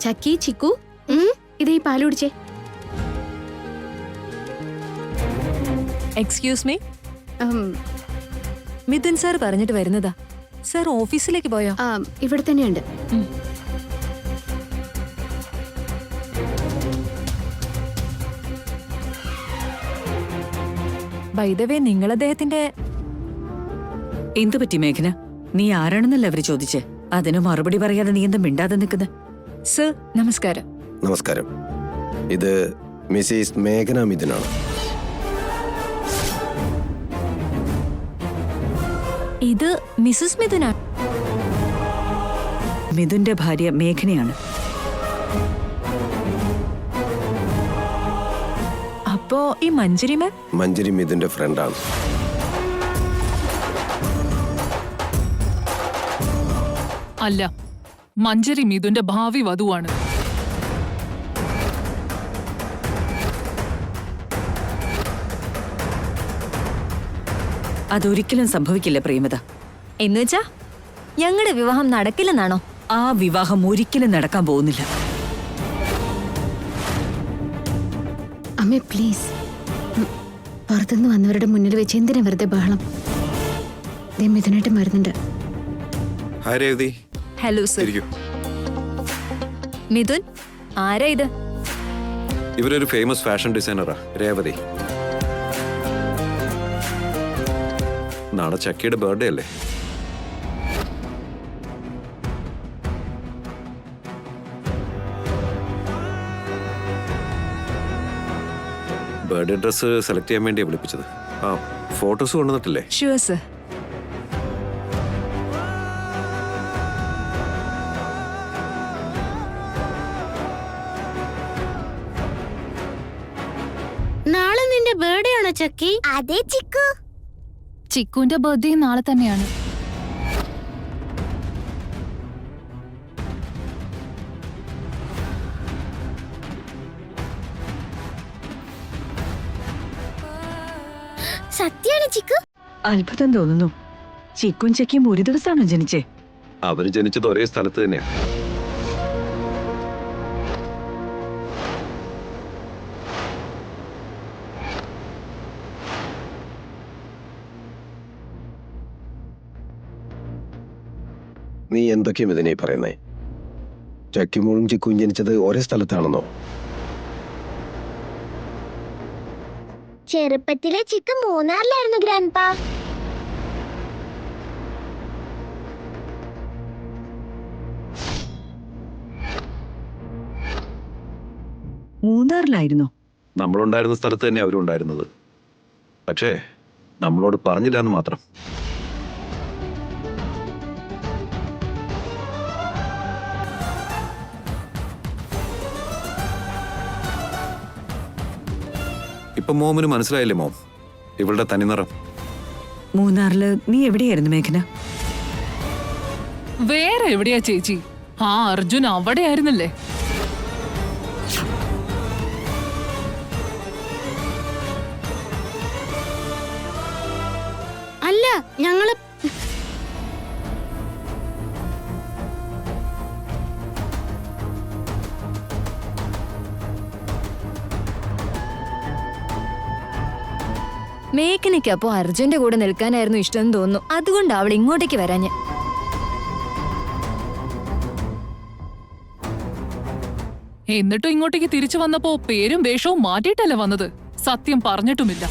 ചക്കി ചിക്കു ഇത് ഈ പാല് കുടിച്ചേ. എക്സ്ക്യൂസ് മീ, മിഥുൻ സാർ പറഞ്ഞിട്ട് വരുന്നതാ. സാർ ഓഫീസിലേക്ക് പോയോ? ഇവിടെ തന്നെയുണ്ട്. ബൈ ദ വേ, നിങ്ങൾ അദ്ദേഹത്തിന്റെ... എന്തു പറ്റി മേഘന? നീ ആരാണെന്നല്ല അവര് ചോദിച്ചേ. അതിന് മറുപടി പറയാതെ നീ എന്താ മിണ്ടാതെ നിൽക്കുന്നത്? സർ നമസ്കാരം. നമസ്കാരം. ഇത് മിസ്സിസ് മേഘന മിഥുനാണ്. ഇത് മിസ്സസ് മിഥുനാണ്. മിഥുന്റെ ഭാര്യ മേഘനയാണ്. അപ്പോ ഈ മഞ്ജരി മാം? മഞ്ജരി മിഥുന്റെ ഫ്രണ്ടാണ്. അല്ല, മഞ്ജരി മിഥുന്റെ ഭാവി വധുവാണ്. അതൊരിക്കലും സംഭവിക്കില്ല പ്രേമത. എന്നുവെച്ചാ ഞങ്ങളുടെ വിവാഹം നടക്കില്ലെന്നാണോ? ആ വിവാഹം ഒരിക്കലും നടക്കാൻ പോകുന്നില്ല. അമ്മേ പ്ലീസ്, പുറത്തുനിന്ന് വന്നവരുടെ മുന്നിൽ വെച്ച് എന്തിനാ വെറുതെ ബഹളം? മിഥുനായിട്ട് മരുന്നുണ്ട്. Hi Revathi. Hello sir. Mithun, ആരാ ഇത്? ഇവരൊരു ഫേമസ് ഫാഷൻ ഡിസൈനറാ, രേവതി. നാളെ ചക്കിയുടെ ബർത്ത്ഡേ അല്ലേ? ബർത്ത്ഡേ ഡ്രസ് സെലക്ട് ചെയ്യാൻ വേണ്ടിയാണ് വിളിപ്പിച്ചത്. ആ ഫോട്ടോസ് കൊണ്ടുവന്നിട്ടില്ലേ? Sure sir. നാളെ നിന്റെ ബർത്ത്ഡേ ആണോ ചക്കി? അതെ ചിക്കു. ചിക്കുവിന്റെ ബർത്ത്ഡേ നാളെ തന്നെയാണ്. സത്യാണ് ചിക്കു. അത്ഭുതം തോന്നുന്നു. ചിക്കും ചക്കിയും ഒരു ദിവസമാണോ ജനിച്ചേ? അവര് ജനിച്ചത് ഒരേ സ്ഥലത്ത് തന്നെയാണ്. നീ എന്തൊക്കെയും ഇതിനെ പറയുന്നേ? ചക്കിമോളും ചിക്കും ജനിച്ചത് ഒരേ സ്ഥലത്താണെന്നോ? ചെറുപ്പത്തിലെ ചിക്കു മൂന്നാറിലായിരുന്നു ഗ്രാൻഡ്പാ. മൂന്നാറിലായിരുന്നോ? നമ്മളുണ്ടായിരുന്ന സ്ഥലത്ത് തന്നെ അവരും ഉണ്ടായിരുന്നത്. പക്ഷേ നമ്മളോട് പറഞ്ഞില്ല എന്ന് മാത്രം. ഇപ്പൊ മോമിന് മനസ്സിലായില്ലേ മോം, ഇവളുടെ തനിനിറം? മൂന്നാറില് നീ എവിടെയായിരുന്നു മേഘന? വേറെ എവിടെയാ ചേച്ചി? ആ അർജുൻ അവിടെ ആയിരുന്നല്ലേ? അല്ല, ഞങ്ങള് മേഘനയ്ക്ക് അപ്പോ അർജുന്റെ കൂടെ നിൽക്കാനായിരുന്നു ഇഷ്ടം തോന്നുന്നു. അതുകൊണ്ട് അവൾ ഇങ്ങോട്ടേക്ക് വരാഞ്ഞ്. എന്നിട്ടും ഇങ്ങോട്ടേക്ക് തിരിച്ചു വന്നപ്പോ പേരും വേഷവും മാറ്റിയിട്ടല്ലേ വന്നത്? സത്യം പറഞ്ഞിട്ടുമില്ല.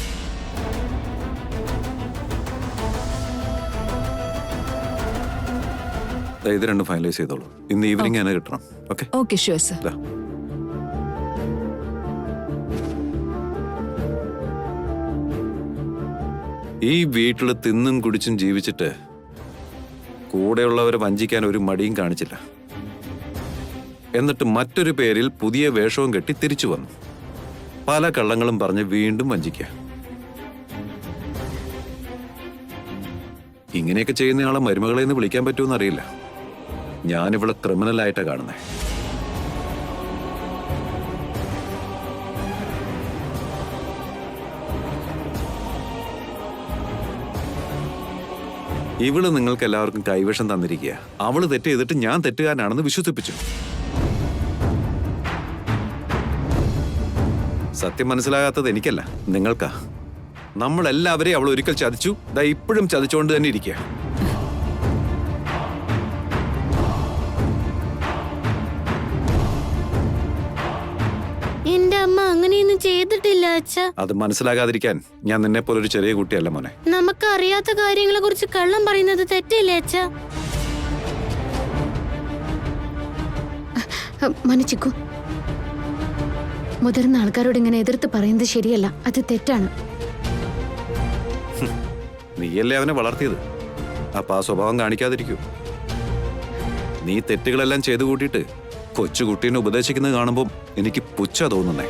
ഇത് രണ്ടും ഫൈനലൈസ് ചെയ്തോളൂ. ഇന്ന് ഈവനിങ് തന്നെ കിട്ടണം. ഓക്കെ? Okay sure sir. ഈ വീട്ടിൽ തിന്നും കുടിച്ചും ജീവിച്ചിട്ട് കൂടെയുള്ളവരെ വഞ്ചിക്കാൻ ഒരു മടിയും കാണിച്ചില്ല. എന്നിട്ട് മറ്റൊരു പേരിൽ പുതിയ വേഷവും കെട്ടി തിരിച്ചു വന്നു. പല കള്ളങ്ങളും പറഞ്ഞ് വീണ്ടും വഞ്ചിക്കുക. ഇങ്ങനെയൊക്കെ ചെയ്യുന്നയാളെ മരുമകളെ എന്ന് വിളിക്കാൻ പറ്റുമെന്ന് അറിയില്ല. ഞാനിവളെ ക്രിമിനലായിട്ടാണ് കാണുന്നത്. ഇവള് നിങ്ങൾക്ക് എല്ലാവർക്കും കൈവശം തന്നിരിക്കുക. അവള് തെറ്റ് ചെയ്തിട്ട് ഞാൻ തെറ്റുകാരനാണെന്ന് വിശ്വസിപ്പിച്ചു. സത്യം മനസ്സിലാകാത്തത് എനിക്കല്ല, നിങ്ങൾക്കാ. നമ്മളെല്ലാവരെയും അവൾ ഒരിക്കൽ ചതിച്ചു, ദാ ഇപ്പോഴും ചതിച്ചുകൊണ്ട് തന്നെ ഇരിക്കുക. എന്റെ അമ്മ അങ്ങനെയൊന്നും ചെയ്തിട്ടില്ല അച്ഛ. അത് മനസ്സിലാകാതിരിക്കാൻ ഞാൻ നിന്നെ പോലൊരു ചെറിയ കുട്ടിയല്ല മോനെ. നമുക്ക് അറിയാത്ത കാര്യങ്ങളെ കുറിച്ച് കള്ളം പറയുന്നത് തെറ്റില്ലേ അച്ഛ? മനുച്ചിക്കു, മുതിർന്ന ആൾക്കാരോട് ഇങ്ങനെ എതിർത്ത് പറയുന്നത് ശരിയല്ല, അത് തെറ്റാണ്. നീയല്ലേ അവനെ വളർത്തിയത്, അപ്പൊ ആ സ്വഭാവം കാണിക്കാതിരിക്കൂ. നീ തെറ്റുകളെല്ലാം ചെയ്തു കൂട്ടിയിട്ട് കൊച്ചുകുട്ടീനെ ഉപദേശിക്കുന്നത് കാണുമ്പോൾ എനിക്ക് പുച്ഛ തോന്നുന്നേ.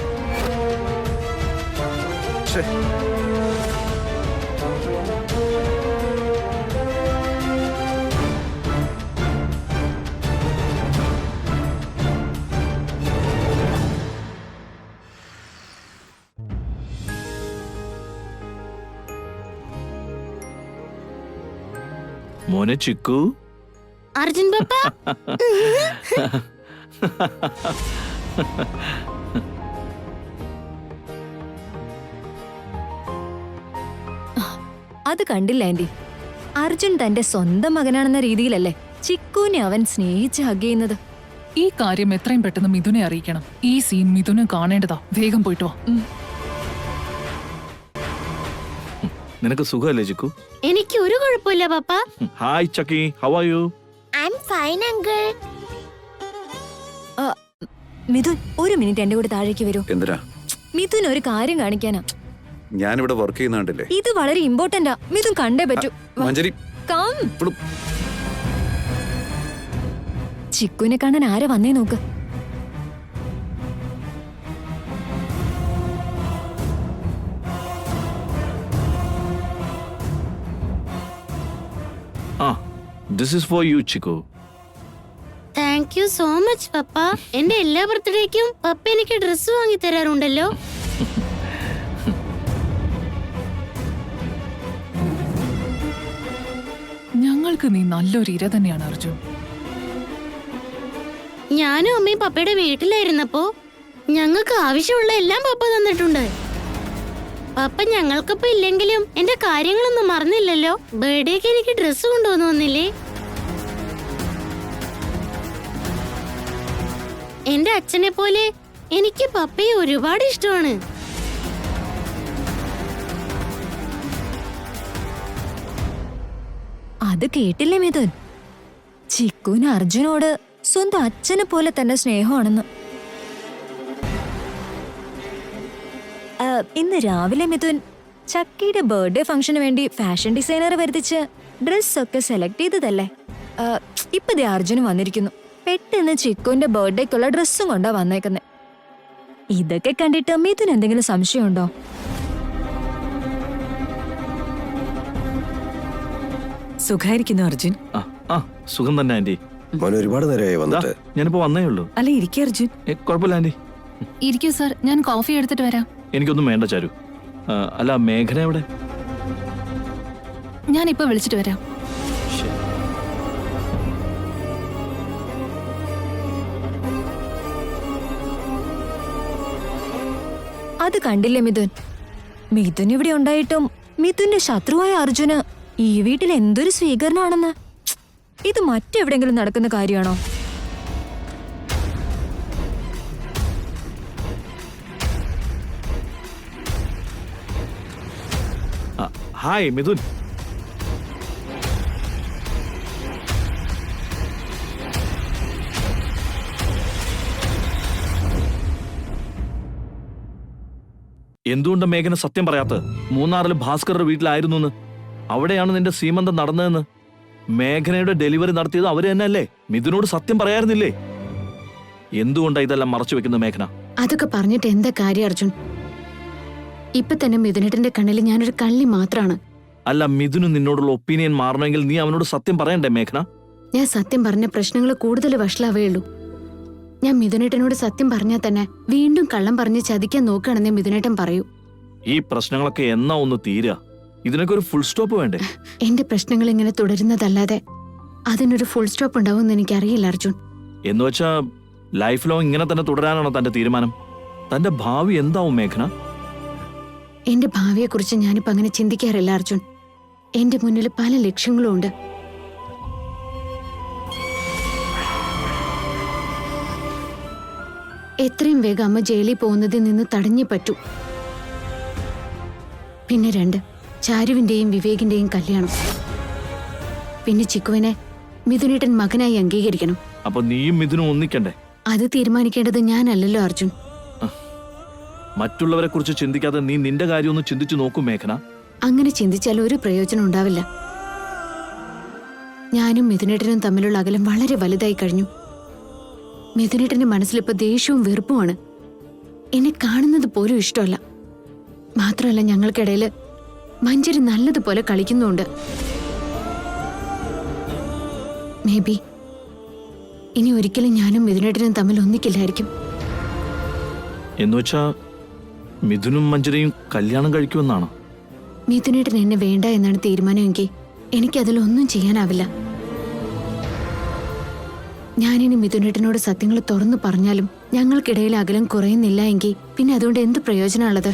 മോനെ ചിക്കു, അർജുൻ പപ്പ, അത് കണ്ടില്ല ആന്റി. അർജുൻ തന്റെ സ്വന്തം മകനാണെന്ന രീതിയിലല്ലേ ചിക്കുവിനെ അവൻ സ്നേഹിച്ച് ഹഗ് ചെയ്യുന്നത്. ഈ കാര്യം എത്രയും പെട്ടെന്ന് മിഥുനെ അറിയിക്കണം. ഈ സീൻ മിഥുന് കാണേണ്ടതാ. വേഗം പോയിട്ട് വാ. നിനക്ക് സുഖമല്ലേ ചിക്കു? എനിക്ക് ഒരു കുഴപ്പമില്ല പപ്പ. Hi Chakki, how are you? I am fine uncle. Mithun, ഒരു മിനിറ്റ് എന്റെ കൂടെ താഴേക്ക് വരൂ. എന്തിനാ? മിഥുൻ ഒരു കാര്യം കാണിക്കാനാ. ഞാനിവിടെ വർക്ക് ചെയ്യുന്നുണ്ടല്ലേ. ഇത് വളരെ ഇമ്പോർട്ടന്റാ. മിഥുൻ കണ്ടേ പറ്റൂ. മഞ്ജരി, കം. ഇപ്പളും ചിക്കുവിനെ കാണാൻ ആരാ വന്നേ നോക്ക്. This is for you Chikku. Thank you so much പപ്പ. എന്റെ എല്ലാ ബർത്ത്ഡേക്കും പപ്പ എനിക്ക് ഡ്രസ്സ് വാങ്ങി തരാറുണ്ടല്ലോ. ഞങ്ങൾക്ക് നീ നല്ലൊരു ഇര തന്നെയാണ് അർജുൻ. ഞാനും അമ്മയും പപ്പയുടെ വീട്ടിലായിരുന്നപ്പോ ഞങ്ങൾക്ക് ആവശ്യമുള്ള എല്ലാം പപ്പ തന്നിട്ടുണ്ട്. പപ്പ ഞങ്ങൾക്കൊപ്പം ഇല്ലെങ്കിലും എന്റെ കാര്യങ്ങളൊന്നും മറന്നില്ലല്ലോ. ബർത്ത്ഡേക്ക് എനിക്ക് ഡ്രസ്സ് കൊണ്ടുവന്നു വന്നില്ലേ. എന്റെ അച്ഛനെ പോലെ എനിക്ക് പപ്പയെ ഒരുപാട് ഇഷ്ടമാണ്. അത് കേട്ടില്ലേ മിഥുൻ? ചിക്കുവിന് അർജുനോട് സ്വന്തം അച്ഛനെ പോലെ തന്നെ സ്നേഹമാണെന്ന്. ഇന്ന് രാവിലെ മിഥുൻ ചക്കിയുടെ ബർത്ത്ഡേ ഫംഗ്ഷന് വേണ്ടി ഫാഷൻ ഡിസൈനർ വരുത്തിച്ച് ഡ്രസ്സൊക്കെ സെലക്ട് ചെയ്തതല്ലേ. ഇപ്പൊ ദേ അർജുനും വന്നിരിക്കുന്നു. പെട്ടെന്ന് ചിക്കുവിന്റെ ബർത്ത്ഡേക്കുള്ള ഡ്രസ്സും കൊണ്ടാ വന്നേക്കുന്നെ. ഇതൊക്കെ കണ്ടിട്ട് മിഥുൻ എന്തെങ്കിലും സംശയമുണ്ടോ? സുഖായിരിക്കുന്നു അർജുൻ? സുഖം തന്നെ ആന്റി. മോനെ ഒരുപാട് നേരമായി വന്നിട്ട്. ഞാനിപ്പോ വന്നേ ഉള്ളൂ. അല്ല, ഇരിക്കേ അർജുൻ. കുഴപ്പമില്ല ആന്റി. ഇരിക്കൂ സാർ, ഞാൻ കോഫി എടുത്തിട്ട് വരാം. എനിക്കൊന്നും വേണ്ട ചാരു. അല്ല, മേഘന എവിടെ? ഞാൻ ഇപ്പൊ വിളിച്ചിട്ട് വരാം. അത് കണ്ടില്ലേ മിഥുൻ? മിഥുൻ ഇവിടെ ഉണ്ടായിട്ടും മിഥുന്റെ ശത്രുവായ അർജുന് ഈ വീട്ടിൽ എന്തൊരു സ്വീകരണമാണെന്ന്. ഇത് മറ്റെവിടെങ്കിലും നടക്കുന്ന കാര്യമാണോ? ഹായ് മിഥുൻ. എന്തുകൊണ്ട് മേഘന സത്യം പറയാത്ത? മൂന്നാറിൽ ഭാസ്കറുടെ വീട്ടിലായിരുന്നു എന്ന്. അവിടെയാണ് നിന്റെ സീമന്തം നടന്നതെന്ന്. മേഘനയുടെ ഡെലിവറി നടത്തിയത് അവര് തന്നെയല്ലേ? മിഥുനോട് സത്യം പറയായിരുന്നില്ലേ? എന്തുകൊണ്ടാ ഇതെല്ലാം മറച്ചു വെക്കുന്നത് മേഘന? അതൊക്കെ പറഞ്ഞിട്ട് എന്താ കാര്യം അർജുൻ? ഇപ്പൊ തന്നെ മിഥുനേട്ടന്റെ കണ്ണിൽ ഞാനൊരു കള്ളി മാത്രാണ്. അല്ല, മിഥുന് നിന്നോടുള്ള ഒപ്പീനിയൻ മാറണമെങ്കിൽ നീ അവനോട് സത്യം പറയണ്ടേ മേഘന? ഞാൻ സത്യം പറഞ്ഞ പ്രശ്നങ്ങൾ കൂടുതൽ വഷളാവേ ഉള്ളൂ. ഞാൻ മിഥുനേട്ടനോട് സത്യം പറഞ്ഞാൽ തന്നെ വീണ്ടും കള്ളം പറഞ്ഞ് ചതിക്കാൻ നോക്കുകയാണെന്നേ മിഥുനേട്ടൻ പറയൂ. ഈ പ്രശ്നങ്ങളൊക്കെ എന്നാ ഒന്ന് തീരുക? ഇതിനൊക്കെ ഒരു ഫുൾ സ്റ്റോപ്പ് വേണ്ടേ? എന്റെ പ്രശ്നങ്ങൾ ഇങ്ങനെ തുടരുന്നതല്ലാതെ അതിനൊരു ഫുൾ സ്റ്റോപ്പ് ഉണ്ടാവുമെന്ന് എനിക്കറിയില്ല അർജുൻ. എന്നുവെച്ചാ ലൈഫ് ലോങ് ഇങ്ങനെ തന്നെ തുടരാനാണോ തന്റെ തീരുമാനം? തന്റെ ഭാവി എന്താവും മേഘന? എന്റെ ഭാവിയെക്കുറിച്ച് ഞാനിപ്പോ അങ്ങനെ ചിന്തിക്കാറില്ല അർജുൻ. എന്റെ മുന്നിൽ പല ലക്ഷ്യങ്ങളും ഉണ്ട്. എത്രയും വേഗം അമ്മ ജയിലിൽ പോകുന്നതിൽ നിന്ന് തടഞ്ഞേ പറ്റൂ. പിന്നെ 2, ചാരുവിന്റെയും വിവേകിന്റെയും കല്യാണം. പിന്നെ ചിക്കുവിനെ മിഥുനേട്ടൻ മകനായി അംഗീകരിക്കണം. അപ്പൊ നീയും ഇതിനും ഒന്നിക്കണ്ടേ? അത് തീരുമാനിക്കേണ്ടത് ഞാനല്ലല്ലോ അർജുൻ. മറ്റുള്ളവരെ കുറിച്ച് ചിന്തിക്കാതെ നീ നിന്റെ കാര്യം ഒന്ന് ചിന്തിച്ചു നോക്കും മേഘന. അങ്ങനെ ചിന്തിച്ചാൽ ഒരു പ്രയോജനം ഉണ്ടാവില്ല. ഞാനും മിഥുനേട്ടനും തമ്മിലുള്ള അകലം വളരെ വലുതായി കഴിഞ്ഞു. മിഥുനേട്ടന്റെ മനസ്സിലിപ്പോ ദേഷ്യവും വെറുപ്പുമാണ്. എന്നെ കാണുന്നത് പോലും ഇഷ്ടമല്ല. മാത്രമല്ല, ഞങ്ങൾക്കിടയിൽ മഞ്ജരി നല്ലതുപോലെ കളിക്കുന്നുണ്ട്. മേ ബി ഇനി ഒരിക്കലും ഞാനും മിഥുനേട്ടനും തമ്മിൽ ഒന്നിക്കില്ലായിരിക്കും. എന്നുവെച്ചാ മിഥുനും മഞ്ജരിയും കല്യാണം കഴിക്കുമെന്നാണ്? മിഥുനേട്ടൻ എന്നെ വേണ്ട എന്നാണ് തീരുമാനമെങ്കിൽ എനിക്കതിലൊന്നും ചെയ്യാനാവില്ല. ഞാനിനി മിഥുനേട്ടനോട് സത്യങ്ങൾ തുറന്നു പറഞ്ഞാലും ഞങ്ങൾക്കിടയിൽ അകലം കുറയുന്നില്ല എങ്കിൽ പിന്നെ അതുകൊണ്ട് എന്ത് പ്രയോജനമുള്ളത്?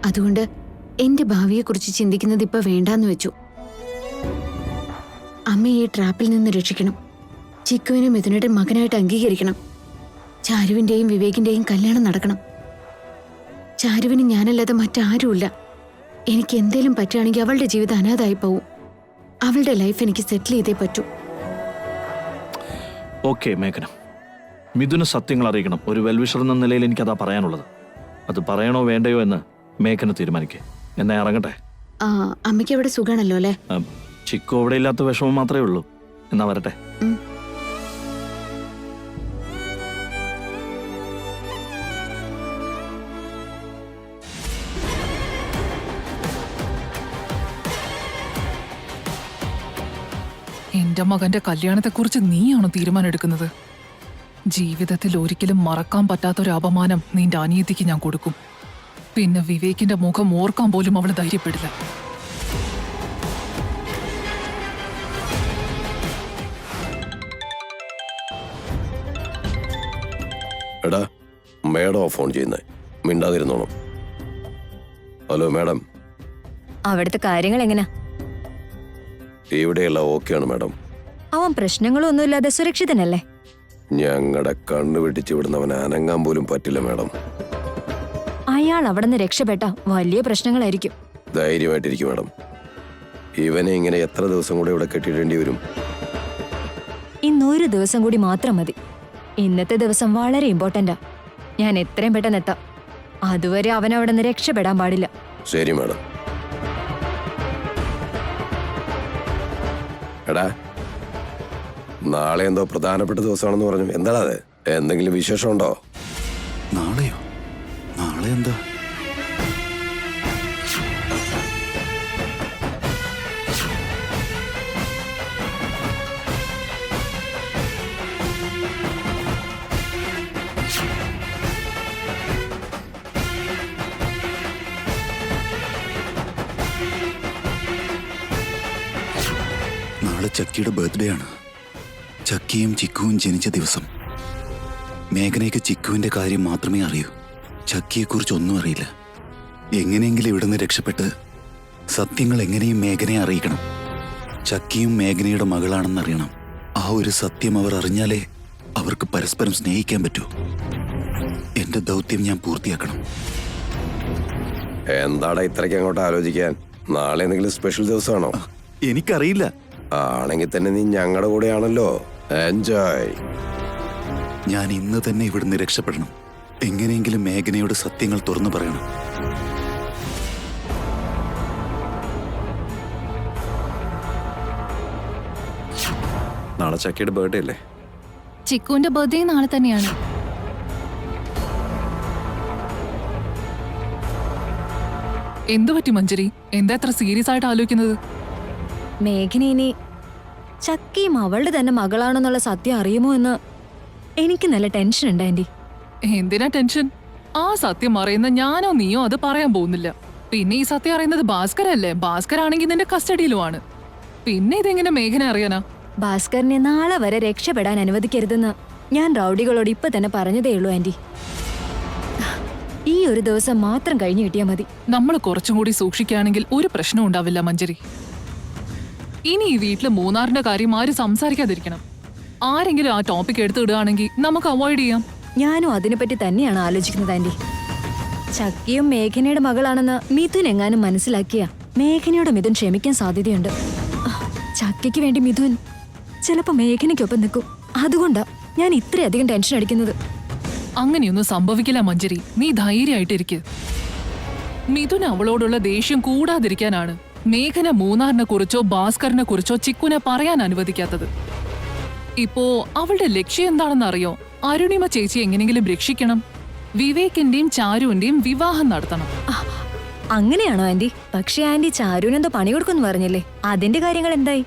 അതുകൊണ്ട് എന്റെ ഭാവിയെക്കുറിച്ച് ചിന്തിക്കുന്നത് ഇപ്പൊ വേണ്ടാന്ന് വെച്ചു. അമ്മയെ ഈ ട്രാപ്പിൽ നിന്ന് രക്ഷിക്കണം. ചിക്കുവിനെ മിഥുനേട്ടൻ മകനായിട്ട് അംഗീകരിക്കണം. ചാരുവിന്റെയും വിവേകിന്റെയും കല്യാണം നടക്കണം. ചാരുവിന് ഞാനല്ലാതെ മറ്റാരുമില്ല. എനിക്ക് എന്തേലും പറ്റുകയാണെങ്കിൽ അവളുടെ ജീവിതം അനാഥായി പോവും. അവളുടെ ലൈഫ് എനിക്ക് സെറ്റിൽ ചെയ്തേ പറ്റൂ. ഓക്കെ മേഘന, മിഥുന സത്യങ്ങൾ അറിയിക്കണം. ഒരു വെൽവിഷർ എന്ന നിലയിൽ എനിക്കതാ പറയാനുള്ളത്. അത് പറയണോ വേണ്ടയോ എന്ന് മേഘന തീരുമാനിക്കേ. എന്നാ ഇറങ്ങട്ടെ. അമ്മയ്ക്ക് അവിടെ സുഖാണല്ലോ അല്ലേ? ചിക്കു അവിടെ ഇല്ലാത്ത വിഷമം മാത്രമേ ഉള്ളൂ. എന്നാ വരട്ടെ. എന്റെ മകന്റെ കല്യാണത്തെക്കുറിച്ച് നീയാണോ തീരുമാനം എടുക്കുന്നത്? ജീവിതത്തിൽ ഒരിക്കലും മറക്കാൻ പറ്റാത്തൊരു അപമാനം നിന്റെ അനിയത്തിക്ക് ഞാൻ കൊടുക്കും. പിന്നെ വിവേകിന്റെ മുഖം ഓർക്കാൻ പോലും അവള് ധൈര്യപ്പെടില്ല. എടാ, മേഡോ ഫോൺ ചെയ്യുന്നേ, മിണ്ടാതിരുന്നോണം. Hello madam. അവിടുത്തെ കാര്യങ്ങൾ എങ്ങനാ? ഇവിടെയുള്ള ഓക്കെയാണ് മാഡം. അവൻ പ്രശ്നങ്ങളൊന്നുമില്ലാതെ സുരക്ഷിതനല്ലേ? ഞങ്ങളുടെ കണ്ണു വെട്ടിച്ച് വിടുന്നവൻ അനങ്ങാൻ പോലും പറ്റില്ല മാഡം. അയാൾ അവിടെ നിന്ന് രക്ഷപ്പെട്ട വലിയ പ്രശ്നങ്ങളായിരിക്കും. ധൈര്യമായിട്ടിരിക്കും മാഡം. ഇവനെ ഇങ്ങനെ എത്ര ദിവസം കൂടെ ഇവിടെ കെട്ടിയിടേണ്ടി വരും? ഇന്നൊരു ദിവസം കൂടി മാത്രം മതി. ഇന്നത്തെ ദിവസം വളരെ ഇമ്പോർട്ടന്റാ. ഞാൻ എത്രയും പെട്ടെന്ന് എത്താം. അതുവരെ അവൻ അവിടെ നിന്ന് രക്ഷപ്പെടാൻ പാടില്ല. ശരി മാഡം. എടാ, നാളെ എന്തോ പ്രധാനപ്പെട്ട ദിവസമാണെന്ന് പറഞ്ഞു. എന്താടാ അത്? എന്തെങ്കിലും വിശേഷമുണ്ടോ? നാളെയോ? നാളെ എന്താ? നാളെ ചക്കിയുടെ ബർത്ത്ഡേ ആണ്. ചക്കിയും ചിക്കുവും ജനിച്ച ദിവസം. മേഘനയ്ക്ക് ചിക്കുവിന്റെ കാര്യം മാത്രമേ അറിയൂ. ചക്കിയെക്കുറിച്ച് ഒന്നും അറിയില്ല. എങ്ങനെയെങ്കിലും ഇവിടുന്ന് രക്ഷപ്പെട്ട് സത്യങ്ങൾ എങ്ങനെയും മേഘനയെ അറിയിക്കണം. ചക്കിയും മേഘനയുടെ മകളാണെന്നറിയണം. ആ ഒരു സത്യം അവർ അറിഞ്ഞാലേ അവർക്ക് പരസ്പരം സ്നേഹിക്കാൻ പറ്റൂ. എന്റെ ദൗത്യം ഞാൻ പൂർത്തിയാക്കണം. എന്താടാ ഇത്രയ്ക്ക് അങ്ങോട്ട് ആലോചിക്കാൻ? നാളെ എന്തെങ്കിലും സ്പെഷ്യൽ ദിവസമാണോ? എനിക്കറിയില്ല. ആണെങ്കിൽ തന്നെ നീ ഞങ്ങളുടെ കൂടെയാണല്ലോ. എൻജോയ്. ഞാൻ ഇന്ന് തന്നെ ഇവിടുന്ന് രക്ഷപ്പെടണം. എങ്ങനെയെങ്കിലും മേഘനയോട് സത്യങ്ങൾ തുറന്നു പറയണം. നാളെ ചക്കിയുടെ ബർത്ത്ഡേ അല്ലേ? ചിക്കുവിന്റെ ബർത്ത്ഡേ നാളെ തന്നെയാണ്. എന്തു പറ്റി മഞ്ജരി? എന്താ എത്ര സീരിയസ് ആയിട്ട് ആലോചിക്കുന്നത്? മേഘന ഇനി ചക്കിയും അവളുടെ തന്നെ മകളാണെന്നുള്ള സത്യം അറിയുമോ എന്ന് എനിക്ക് നല്ല ടെൻഷൻ ഉണ്ട് ആന്റി. എന്തിനാ ടെൻഷൻ? ആ സത്യം അറിയുന്ന ഞാനോ നീയോ അത് പറയാൻ പോകുന്നില്ല. പിന്നെ ഈ സത്യം അറിയുന്നത് ഭാസ്കരല്ലേ? ഭാസ്കരാണെങ്കിൽ നിന്റെ കസ്റ്റഡിയിലുമാണ്. പിന്നെ ഇതെങ്ങനെ മേഘന അറിയാനാ? ഭാസ്കറിനെ നാളെ വരെ രക്ഷപ്പെടാൻ അനുവദിക്കരുതെന്ന് ഞാൻ റൗഡികളോട് ഇപ്പൊ തന്നെ പറഞ്ഞതേ ഉള്ളൂ ആന്റി. ഒരു ദിവസം മാത്രം കഴിഞ്ഞു കിട്ടിയാൽ മതി. നമ്മൾ കുറച്ചും കൂടി സൂക്ഷിക്കുകയാണെങ്കിൽ ഒരു പ്രശ്നവും ഉണ്ടാവില്ല മഞ്ജരി. ഇനി ഈ വീട്ടില് മൂന്നാറിന്റെ കാര്യം ആരും സംസാരിക്കാതിരിക്കണം. ആരെങ്കിലും ആ ടോപ്പിക് എടുത്തിടുകയാണെങ്കിൽ നമുക്ക് അവോയ്ഡ് ചെയ്യാം. ഞാനും അതിനെപ്പറ്റി തന്നെയാണ് ആലോചിക്കുന്നത് ആന്റി. ചക്കിയും മേഘനയുടെ മകളാണെന്ന് മിഥുൻ എങ്ങാനും മനസ്സിലാക്കിയ മേഘനയുടെ മിഥുൻ ക്ഷമിക്കാൻ സാധ്യതയുണ്ട്. ചക്കയ്ക്ക് വേണ്ടി മിഥുൻ ചിലപ്പോ മേഘനയ്ക്കൊപ്പം നിൽക്കും. അതുകൊണ്ടാ ഞാൻ ഇത്രയധികം ടെൻഷൻ അടിക്കുന്നത്. അങ്ങനെയൊന്നും സംഭവിക്കില്ല മഞ്ജരി, നീ ധൈര്യമായിട്ടിരിക്ക്. മിഥുൻ അവളോടുള്ള ദേഷ്യം കൂടാതിരിക്കാനാണ് മേഘന മൂന്നാറിനെ കുറിച്ചോ ഭാസ്കറിനെ കുറിച്ചോ ചിക്കുനെ പറയാൻ അനുവദിക്കാത്തത്. ഇപ്പോ അവളുടെ ലക്ഷ്യം എന്താണെന്നറിയോ? അരുണിമ ചേച്ചി എങ്ങനെങ്കിലും രക്ഷിക്കണം, വിവേകിന്റെയും ചാരുവിന്റെയും വിവാഹം നടത്തണം. അങ്ങനെയാണോ ആന്റി? പക്ഷെ ആന്റി ചാരുവിനെന്തോ പണി കൊടുക്കുമെന്ന് പറഞ്ഞില്ലേ, അതിന്റെ കാര്യങ്ങൾ എന്തായി?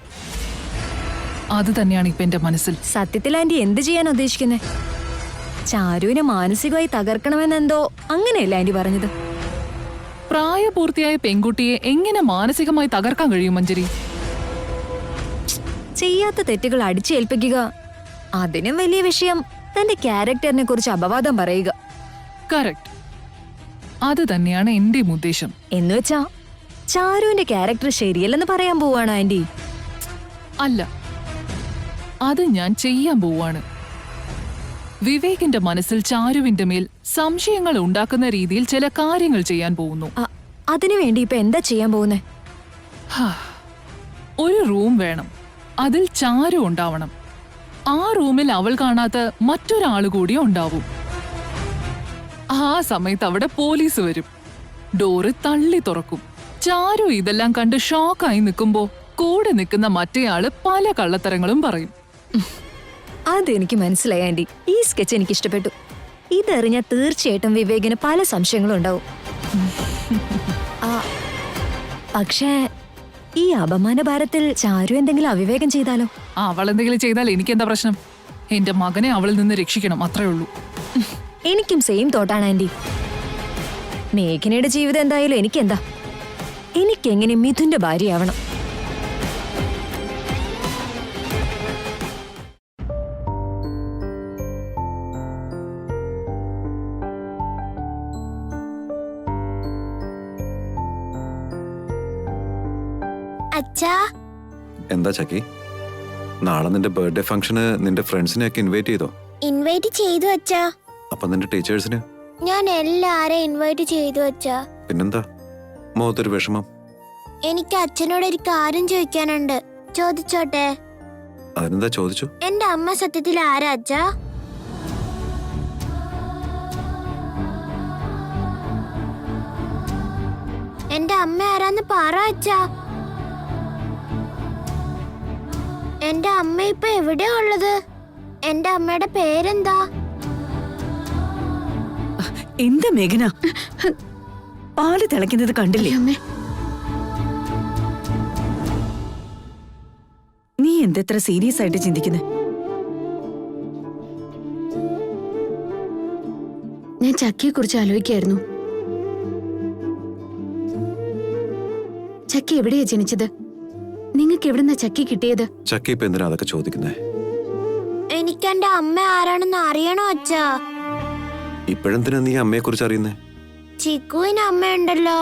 അത് തന്നെയാണ് ഇപ്പൊ എന്റെ മനസ്സിൽ. സത്യത്തിൽ ആന്റി എന്ത് ചെയ്യാൻ ഉദ്ദേശിക്കുന്നേ? ചാരുവിനെ മാനസികമായി തകർക്കണമെന്നെന്തോ അങ്ങനെയല്ലേ ആന്റി പറഞ്ഞത്? പ്രായപൂർത്തിയായ പെൺകുട്ടിയെ എങ്ങനെ മാനസികമായി തകർക്കാൻ കഴിയും മഞ്ജരി? ചെയ്യാത്ത തെറ്റുകൾ അടിച്ചേൽപ്പിക്കുക, അതിനും വലിയ വിഷയം തന്റെ ക്യാരക്ടറിനെ കുറിച്ച് അപവാദം പറയുക. കറക്റ്റ്, അത് തന്നെയാണ് എന്റെയും ഉദ്ദേശം. എന്നുവെച്ചാ ചാരുവിന്റെ ക്യാരക്ടർ ശരിയല്ലെന്ന് പറയാൻ പോവാണ് ആന്റി? അല്ല, അത് ഞാൻ ചെയ്യാൻ പോവാണ്. വിവേകിന്റെ മനസ്സിൽ ചാരുവിന്റെ മേൽ സംശയങ്ങൾ ഉണ്ടാക്കുന്ന രീതിയിൽ ചില കാര്യങ്ങൾ ചെയ്യാൻ പോകുന്നു. അതിനുവേണ്ടി ഇപ്പൊ എന്താ ചെയ്യാൻ പോകുന്നേ? ഒരു റൂം വേണം, അതിൽ ചാരു ഉണ്ടാവണം. ആ റൂമിൽ അവൾ കാണാത്ത മറ്റൊരാൾ കൂടി ഉണ്ടാവും. ആ സമയത്ത് അവിടെ പോലീസ് വരും, ഡോറ് തള്ളി തുറക്കും. ചാരു ഇതെല്ലാം കണ്ട് ഷോക്കായി നിൽക്കുമ്പോ കൂടെ നിൽക്കുന്ന മറ്റേയാള് പല കള്ളത്തരങ്ങളും പറയും. അതെനിക്ക് മനസ്സിലായി ആന്റി. ഈ സ്കെച്ച് എനിക്ക് ഇഷ്ടപ്പെട്ടു. ഇതറിഞ്ഞ തീർച്ചയായിട്ടും വിവേകിന് പല സംശയങ്ങളും ഉണ്ടാവും. പക്ഷേ ഈ അപമാന ഭാരത്തിൽ ചാരു എന്തെങ്കിലും അവിവേകം ചെയ്താലോ? അവൾ എന്തെങ്കിലും ചെയ്താൽ എനിക്കെന്താ പ്രശ്നം? എന്റെ മകനെ അവളിൽ നിന്ന് രക്ഷിക്കണം, അത്രേ ഉള്ളൂ. എനിക്കും സെയിം തോട്ടാണ് ആന്റി. മേഘനയുടെ ജീവിതം എന്തായാലും എനിക്കെന്താ, എനിക്കെങ്ങനെ മിഥുന്റെ ഭാര്യയാവണം. അച്ഛാ, എന്താ ചക്കി, നാളെ നിന്റെ ബർത്ത്ഡേ ഫംഗ്ഷന് നിന്റെ ഫ്രണ്ട്സിനെ ഒക്കെ ഇൻവൈറ്റ് ചെയ്തോ? ഇൻവൈറ്റ് ചെയ്തു അച്ഛാ. അപ്പൊ നിന്റെ ടീച്ചേഴ്സിന്? ഞാൻ എല്ലാരെയും ഇൻവൈറ്റ് ചെയ്തു അച്ഛാ. പിന്നെന്താ മുഖത്തൊരു വിഷമം? എനിക്ക് അച്ഛനോട് ഒരു കാര്യം ചോദിക്കാനുണ്ട്. ചോദിച്ചോട്ടെ? അതിനെന്താ ചോദിച്ചു? എന്റെ അമ്മ സത്യത്തിൽ ആരാ അച്ഛാ? എന്റെ അമ്മ ആരാന്ന് പറ അച്ഛാ. എന്റെ അമ്മ ഇപ്പൊ എവിടെയാ ഉള്ളത്? എന്റെ അമ്മയുടെ പേരെന്താ? എന്താ മേഘന, പാല് തിളയ്ക്കുന്നത് കണ്ടില്ലേ? നീ എന്തെത്ര സീരിയസ് ആയിട്ട് ചിന്തിക്കുന്നേ? ഞാൻ ചക്കിയെ കുറിച്ച് ആലോചിക്കായിരുന്നു. ചക്കി എവിടെയാ ജനിച്ചത്? നിങ്ങൾക്ക് എവിടുന്നാ ചക്കി കിട്ടിയത്? ചക്കി ഇപ്പൊ എന്തിനാ അതൊക്കെ ചോദിക്കുന്നേ? എനിക്ക് എന്റെ അമ്മ ആരാണെന്ന് അറിയണോ അച്ഛാ? ഇപ്പോഴെന്തിനാ നീ അമ്മയെ കുറിച്ച് അറിയുന്നേ? ചിക്കുവിന് അമ്മയുണ്ടല്ലോ,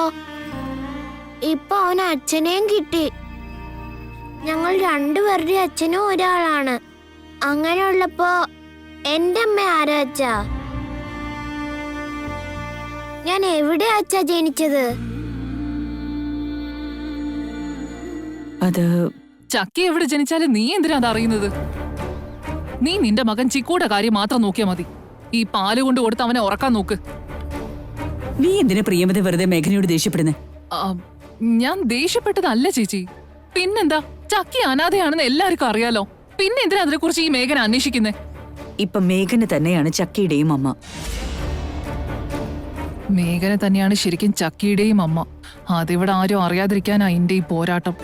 ഇപ്പൊ അവന് അച്ഛനെയും കിട്ടി. ഞങ്ങൾ രണ്ടുപേരുടെ അച്ഛനും ഒരാളാണ്. അങ്ങനെയുള്ളപ്പോ എന്റെ അമ്മ ആരാ അച്ഛാ? ഞാൻ എവിടെയാ അച്ഛാ ജനിച്ചത്? അത് ചക്കി എവിടെ ജനിച്ചാലും നീ എന്തിനാ അത് അറിയുന്നത്? നീ നിന്റെ മകൻ ചിക്കൂടെ കാര്യം മാത്രം നോക്കിയാ മതി. ഈ പാല് കൊണ്ട് കൊടുത്ത് അവനെ ഉറക്കാൻ നോക്ക്. നീ എന്തിനാ പ്രിയമത വെറുതെ മേഘനയോട് ദേഷ്യപ്പെടുന്നേ? ഞാൻ ദേഷ്യപ്പെട്ടതല്ല ചേച്ചി. പിന്നെന്താ, ചക്കി അനാഥയാണെന്ന് എല്ലാവർക്കും അറിയാലോ. പിന്നെ എന്തിനാ അതിനെ കുറിച്ച് ഈ മേഘന അന്വേഷിക്കുന്നേ? ഇപ്പൊ മേഘന തന്നെയാണ് ചക്കിയുടെയും അമ്മ. മേഘന തന്നെയാണ് ശരിക്കും ചക്കിയുടെയും അമ്മ. അതിവിടെ ആരും അറിയാതിരിക്കാനാ എന്റെ ഈ പോരാട്ടം.